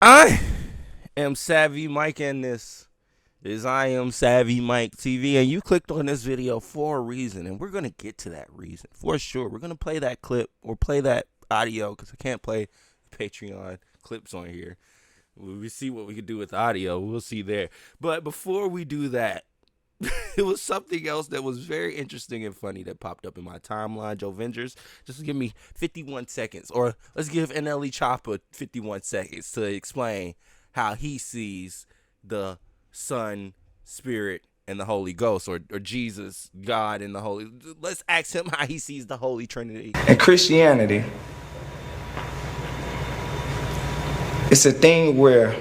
I am Savvy Mike, and this is I Am Savvy Mike TV, and you clicked on this video for a reason, and we're going to get to that reason for sure. We're going to play that clip or play that audio because I can't play Patreon clips on here. We see what we can do with audio. We'll see there. But before we do that, it was something else that was very interesting and funny that popped up in my timeline. Joe Vengers, just give me 51 seconds, or let's give NLE Choppa 51 seconds to explain how he sees the Son, Spirit, and the Holy Ghost, or Jesus, God, and the Holy. Let's ask him how he sees the Holy Trinity. In Christianity, it's a thing where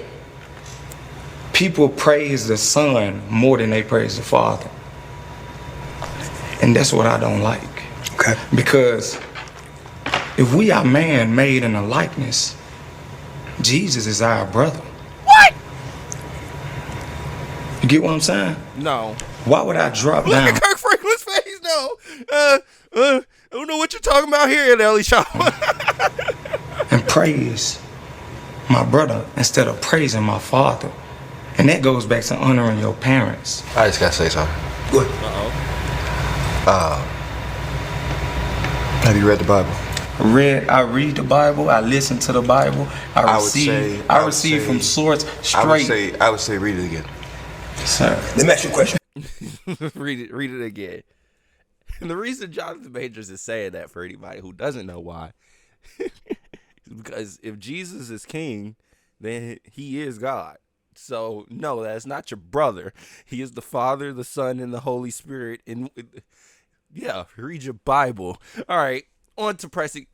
people praise the Son more than they praise the Father. And that's what I don't like. Okay. Because if we are man made in a likeness, Jesus is our brother. What? You get what I'm saying? No. Why would I drop Look down at Kirk Franklin's face. No. I don't know what you're talking about here, NLE Choppa. and praise my brother instead of praising my Father? And that goes back to honoring your parents. I just gotta say something. Good. Have you read the Bible? I read the Bible. I listen to the Bible. I receive from source straight. I would say read it again. Sir. Let me ask you a question. Read it again. And the reason Jonathan Majors is saying that, for anybody who doesn't know why, is because if Jesus is king, then he is God. So, no, that's not your brother. He is the Father, the Son, and the Holy Spirit. And yeah, read your Bible. All right, on to pressing.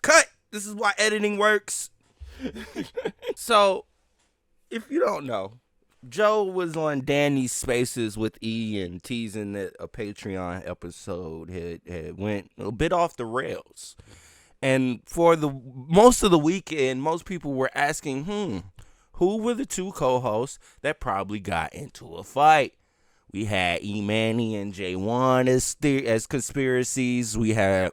Cut! This is why editing works. So, if you don't know, Joe was on Danny's Spaces with E and teasing that a Patreon episode had went a bit off the rails. And for the most of the weekend, most people were asking, who were the two co-hosts that probably got into a fight? We had E-Manny and J1 as conspiracies. We had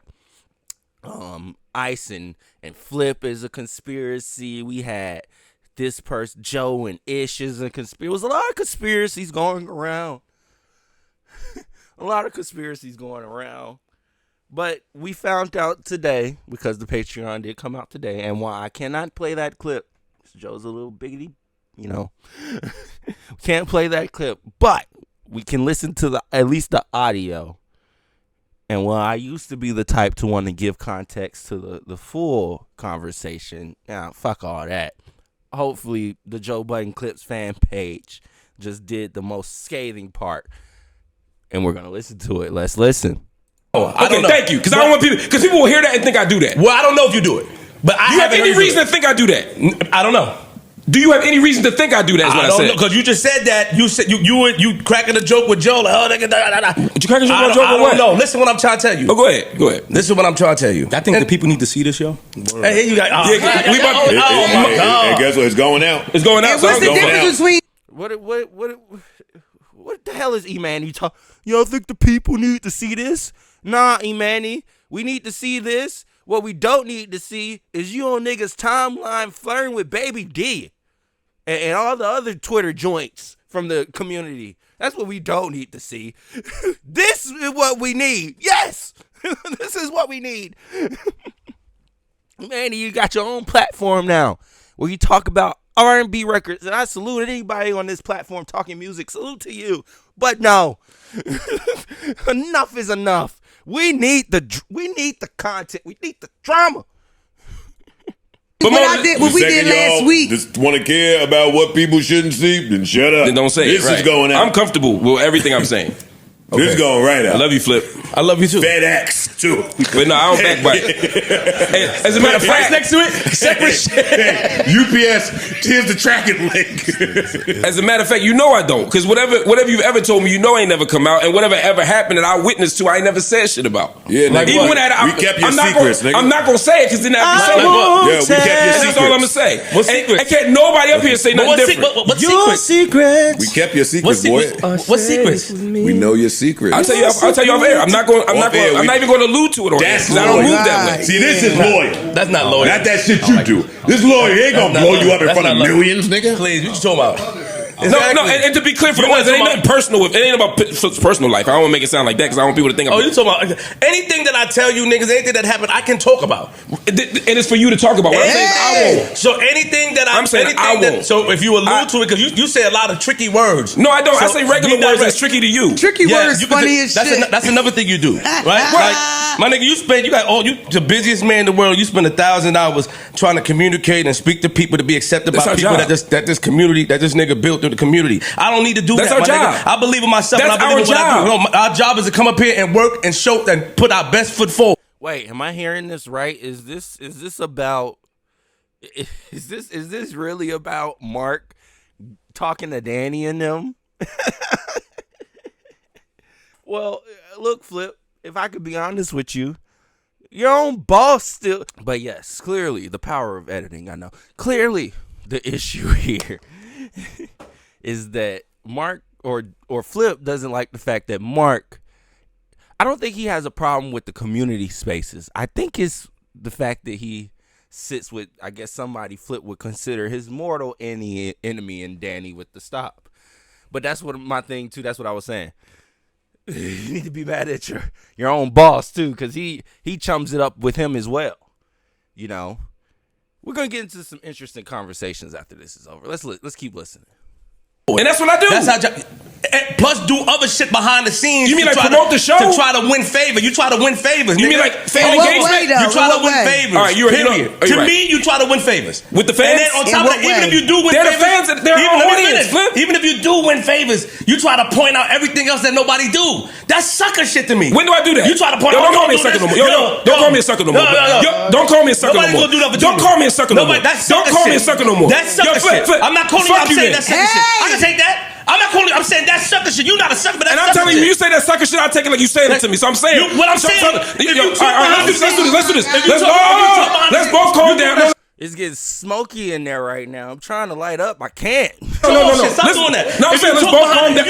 Ice and Flip as a conspiracy. We had this person, Joe and Ish, as a conspiracy. It was a lot of conspiracies going around. But we found out today, because the Patreon did come out today, and why I cannot play that clip. Joe's a little biggity, we can't play that clip, but we can listen to at least the audio. And while I used to be the type to want to give context to the full conversation, fuck all that. Hopefully the Joe Budden Clips fan page just did the most scathing part, and we're gonna listen to it. Let's listen. Okay, thank you, because I don't want people, because people will hear that and think I do that. Well, I don't know if you do it, but I do you have any reason to think I do that? I don't know. Do you have any reason to think I do that? Is what I said. Because you just said that. You said you cracking a joke with Joe. Like, But you cracking a joke with what? No, listen what I'm trying to tell you. Oh, go ahead. Listen what I'm trying to tell you. I think the people need to see this show. Hey, you got. My God. And guess what? It's going out. It's going out. What's the difference between? What the hell is E-Manny talking? Y'all think the people need to see this? Nah, E-Manny, we need to see this. What we don't need to see is you on niggas' timeline flirting with Baby D and all the other Twitter joints from the community. That's what we don't need to see. This is what we need. Yes, this is what we need. Manny, you got your own platform now where you talk about R&B records, and I salute anybody on this platform talking music. Salute to you. But no, enough is enough. We need the content. We need the drama. What we did last week. Just want to care about what people shouldn't see, then shut up. Then don't say this it. This is going out. I'm comfortable with everything I'm saying. Okay. This is going right out. I love you, Flip. I love you too. FedEx too. But no, I don't backbite. Hey, as a matter of fact, next to it, separate shit. UPS, here's the tracking link. As a matter of fact, I don't, because whatever you've ever told me, ain't never come out, and whatever ever happened that I witnessed to, I ain't never said shit about. Yeah, like even what? when We kept your secrets, nigga. I'm not gonna say it because then I have to say we kept your secrets. That's all I'm gonna say. What secrets? And can't nobody up here say nothing different. What secrets? We kept your secrets, boy. What secrets? We know your secrets. secret. I'll tell you off air. I'm not even going to allude to it on That's air. I don't move that way. See, this is loyal. That's not loyal. Not that shit you do. This lawyer ain't gonna blow you up in front of millions, nigga. Please, what you talking about? No, and to be clear for the ones, it ain't nothing personal. It ain't about personal life. I don't want to make it sound like that because I want people to think. You talking about anything that I tell you, niggas? Anything that happened, I can talk about, and it's for you to talk about. What I'm saying is I won't. So anything that I'm saying, I won't. So if you allude to it, because you say a lot of tricky words. No, I don't. So I say regular words that's tricky to you. Tricky words, funny as shit. That's another thing you do, right? Like, my nigga, you the busiest man in the world. You spend 1,000 hours trying to communicate and speak to people to be accepted by people that this community that this nigga built through the community. I don't need to do that. That's our job. Nigga. I believe in myself. That's and I believe in what job. I do. No, our job is to come up here and work and show and put our best foot forward. Wait, am I hearing this right? Is this really about Marc talking to Danny and them? Well, look, Flip, if I could be honest with you, your own boss still. But yes, clearly the power of editing, I know. Clearly the issue here is that Marc or Flip doesn't like the fact that Marc, I don't think he has a problem with the community spaces. I think it's the fact that he sits with, I guess somebody Flip would consider his mortal enemy in Danny with the stop. But that's what my thing too. That's what I was saying. You need to be mad at your own boss too, because he chums it up with him as well. You know, we're gonna get into some interesting conversations after this is over. Let's keep listening. And that's what I do. That's how. Plus, do other shit behind the scenes. You mean like promote the show? To try to win favor. You try to win favors. You mean like fan engagement? You try to win favors. All right, period. To me, you try to win favors with the fans. And then on top of that, even if you do win favors, they're the fans. Even if you do win favors, you try to point out everything else that nobody do. That's sucker shit to me. When do I do that? You try to point out. Don't call me a sucker no more. Don't call me a sucker no more. Don't call me a sucker no more. Don't call me a sucker no more. Don't call me a sucker no more. That's sucker shit. I'm not calling you. I'm saying that's sucker shit. I can take that. I'm not calling you. I'm saying that's sucker shit. You're not a sucker, but that's sucker shit. And I'm telling you, you say that sucker shit, I take it like you saying it to me. So I'm saying, what I'm saying. Let's do this. Let's both calm down. It's getting smoky in there right now. I'm trying to light up. I can't. No. Stop doing that. No, I'm saying let's both calm down.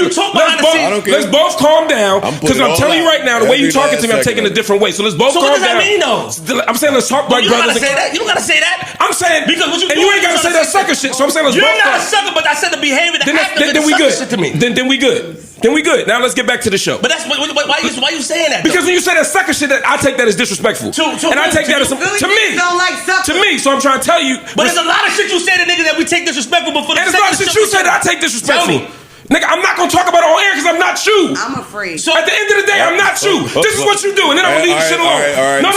Let's both calm down. Because I'm telling you right now, the way you're talking to me, I'm taking it a different way. So let's both calm down. So what does that mean, though? I'm saying let's talk like brothers. You don't gotta say that. I'm saying because what you and you ain't gotta say that sucker shit. So I'm saying let's both. You're not a sucker, but I said the behavior that happened. Then we good. Shit to me. Then we good. Then we good. Now let's get back to the show. But that's why you saying that? Because when you say that sucker shit, that I take that as disrespectful. And I take that as to me. To me. So I'm trying to tell you. But there's a lot of shit you say to niggas that we take disrespectful before. And there's a lot of shit you say that I take disrespectful. Nigga, I'm not gonna talk about it on air because I'm not you. I'm afraid. So at the end of the day, I'm not you. This is what you do, and then I'm gonna leave the shit alone. No,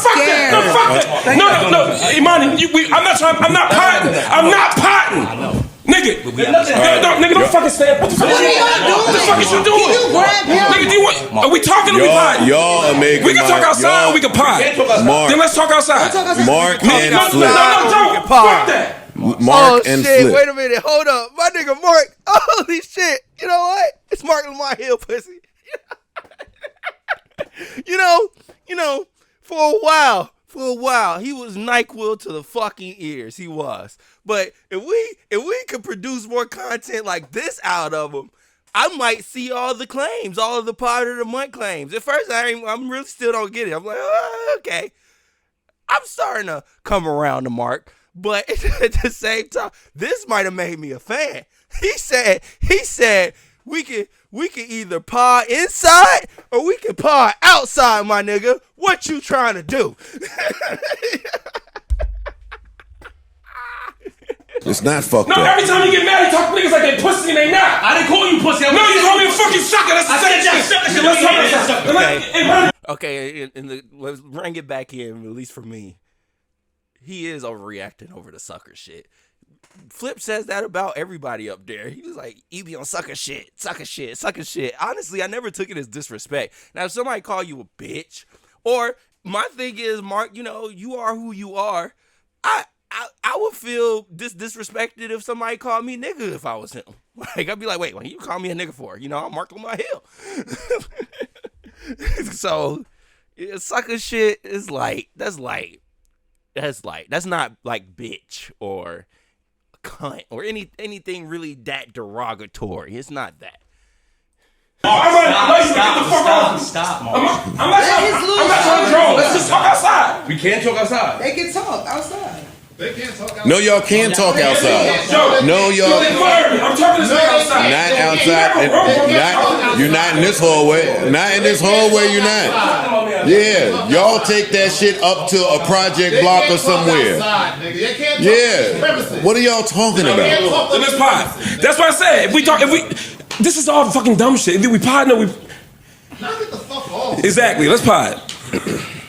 fuck that. No, Imani, I'm not potting. I'm not potting. Nigga, don't fucking stand. What the fuck is you doing? Can you grab him? Nigga, do you want? Are we talking or we potting? Y'all are making. We can talk outside or we can pot. Then let's talk outside. Marc and Flip. No, fuck that. Marc and Flip. Wait a minute, hold up. My nigga Marc, holy shit. You know what? It's Marc Lamont Hill, pussy. You know, for a while, he was NyQuil to the fucking ears. He was. But if we could produce more content like this out of him, I might see all the claims, all of the part of the month claims. At first, I'm really still don't get it. I'm like, oh, okay. I'm starting to come around to Marc. But at the same time, this might have made me a fan. He said we can either pod inside or we can pod outside, my nigga. What you trying to do? It's not fucked up. No, every time you get mad, you talk to niggas like they pussy and they not. I didn't call you pussy. No, you call me a fucking sucker. That's the same shit. Okay, let's bring it back in, at least for me. He is overreacting over the sucker shit. Flip says that about everybody up there. He was like, "You be on sucker shit. Honestly, I never took it as disrespect. Now, if somebody call you a bitch, or my thing is, Marc, you are who you are. I would feel disrespected if somebody called me nigga if I was him. Like, I'd be like, wait, what you call me a nigga for? I'm Marc Lamont Hill. So, sucker shit is light. That's light. That's not like bitch or cunt or anything really that derogatory. It's not that. I'm not trying to draw. Let's just talk outside. We can't talk outside. They can talk outside. No, y'all can talk outside. No, y'all. I'm talking to outside. Not outside. You're not in this hallway. Not in this hallway. You're not. Yeah, y'all take that shit up to a project block or somewhere. Yeah. What are y'all talking about? Let's pod. That's what I said. This is all fucking dumb shit. If we partner, we. Now get the fuck off. Exactly. Let's pod.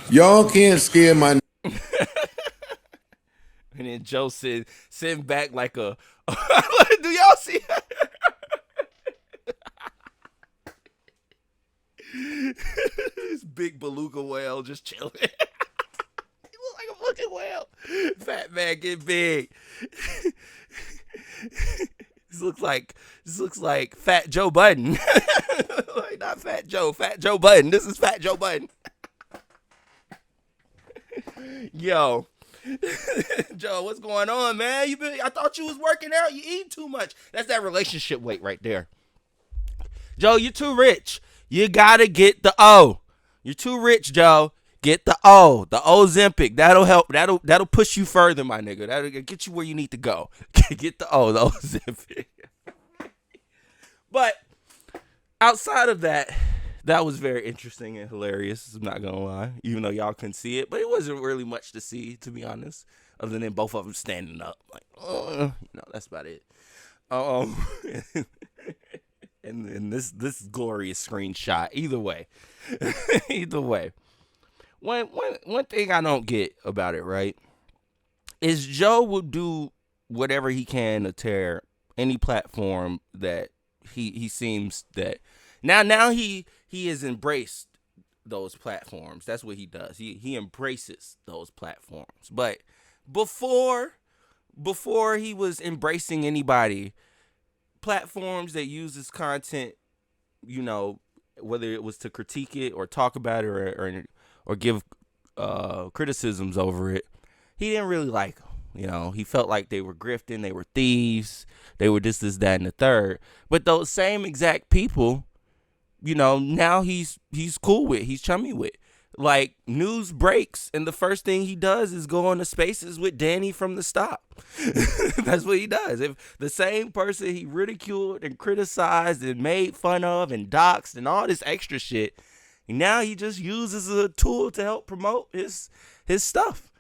Y'all can't scare my. And then Joe sitting back like a. Do y'all see? This big beluga whale just chilling. He look like a fucking whale. Fat man get big. This looks like Fat Joe Budden. Like, not Fat Joe Budden. This is Fat Joe Budden. Yo. Joe, what's going on, man? I thought you was working out. You eat too much. That's that relationship weight right there. Joe, you're too rich. You gotta get the O. You're too rich, Joe. Get the O. The Ozempic. That'll help. That'll push you further, my nigga. That'll get you where you need to go. Get the O. The Ozempic. But outside of that, that was very interesting and hilarious. I'm not gonna lie, even though y'all couldn't see it, but it wasn't really much to see, to be honest, other than both of them standing up. Like, that's about it. And this glorious screenshot. Either way, one thing I don't get about it, right, is Joe will do whatever he can to tear any platform that he seems that now he has embraced those platforms. That's what he does. He embraces those platforms. But before he was embracing anybody, platforms that use his content, whether it was to critique it or talk about it or give criticisms over it, he didn't really like them. He felt like they were grifting, they were thieves, they were this, that, and the third. But those same exact people, now he's cool with, he's chummy with. Like, news breaks, and the first thing he does is go on the spaces with Danny from the Stop. That's what he does. If the same person he ridiculed and criticized and made fun of and doxed and all this extra shit, now he just uses a tool to help promote his stuff.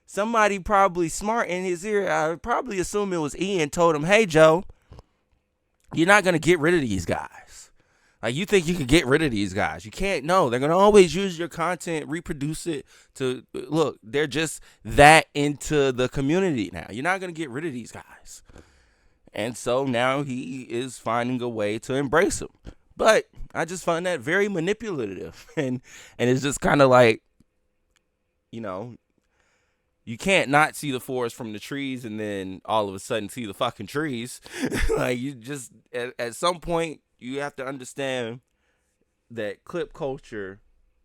Somebody probably smart in his ear, I would probably assume it was Ian, told him, hey, Joe, you're not going to get rid of these guys. Like, you think you can get rid of these guys. You can't. No, they're going to always use your content, reproduce it to, look, they're just that into the community now. You're not going to get rid of these guys. And so now he is finding a way to embrace them. But I just find that very manipulative. And it's just kind of like, you can't not see the forest from the trees and then all of a sudden see the fucking trees. Like, you just, at some point, you have to understand that clip culture,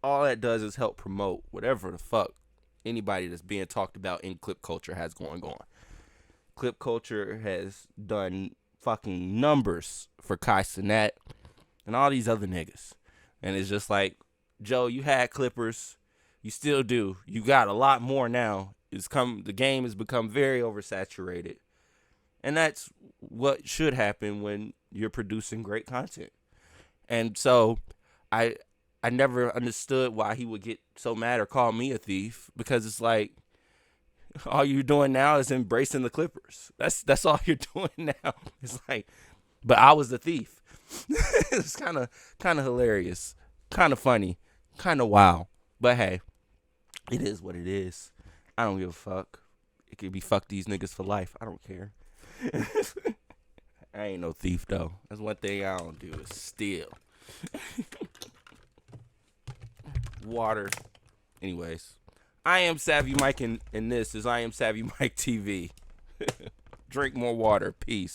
all that does is help promote whatever the fuck anybody that's being talked about in clip culture has going on. Clip culture has done fucking numbers for Kai Cenat and all these other niggas. And it's just like, Joe, you had clippers. You still do. You got a lot more now. The game has become very oversaturated. And that's what should happen when you're producing great content. And so I never understood why he would get so mad or call me a thief, because it's like, all you're doing now is embracing the Clippers. That's all you're doing now. It's like, but I was the thief. It's kind of hilarious, kind of funny, kind of wild. But hey, it is what it is. I don't give a fuck. It could be fuck these niggas for life. I don't care. I ain't no thief, though. That's one thing I don't do is steal. Water. Anyways, I am Savvy Mike, and this is I Am Savvy Mike TV. Drink more water. Peace.